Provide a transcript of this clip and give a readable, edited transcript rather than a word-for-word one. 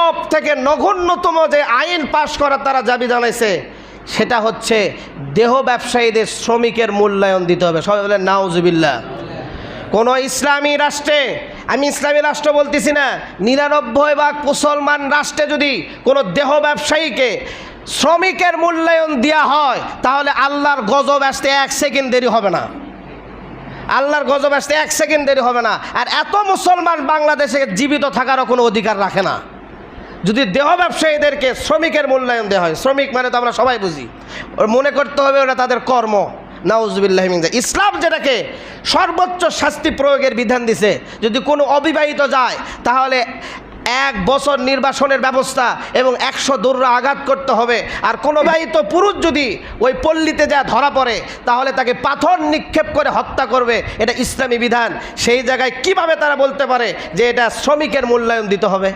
সব থেকে নগণ্যতম যে আইন পাশ করার তারা দাবি জানাইছে সেটা হচ্ছে দেহ ব্যবসায়ীদের শ্রমিকের মূল্যায়ন দিতে হবে। সবাই বলেন নাউজুবিল্লাহ। কোনো ইসলামী রাষ্ট্রে, আমি ইসলামী রাষ্ট্র বলতেছি না, ৯৯% মুসলমান রাষ্ট্রে যদি কোনো দেহ ব্যবসায়ীকে শ্রমিকের মূল্যায়ন দেওয়া হয় তাহলে আল্লাহর গজব আসতে 1 সেকেন্ড দেরি হবে না। আল্লাহর গজব আসতে 1 সেকেন্ড দেরি হবে না। আর এত মুসলমান বাংলাদেশে জীবিত থাকারও কোনো অধিকার রাখে না যদি দেহ ব্যবসায়ীদেরকে শ্রমিকের মূল্যায়ন দেওয়া হয়। শ্রমিক মানে তো আমরা সবাই বুঝি, মনে করতে হবে ওটা তাদের কর্ম। নাউজুবিল্লাহ মিন যালিক। ইসলাম যেটাকে সর্বোচ্চ শাস্তি প্রয়োগের বিধান দিছে, যদি কোনো অবিবাহিত যায় তাহলে 1 বছর নির্বাসনের ব্যবস্থা এবং 100 দৌড়া আঘাত করতে হবে। আর কোনো বিবাহিত পুরুষ যদি ওই পল্লীতে যা ধরা পড়ে তাহলে তাকে পাথর নিক্ষেপ করে হত্যা করবে, এটা ইসলামী বিধান। সেই জায়গায় কিভাবে তারা বলতে পারে যে এটা শ্রমিকের মূল্যায়ন দিতে হবে?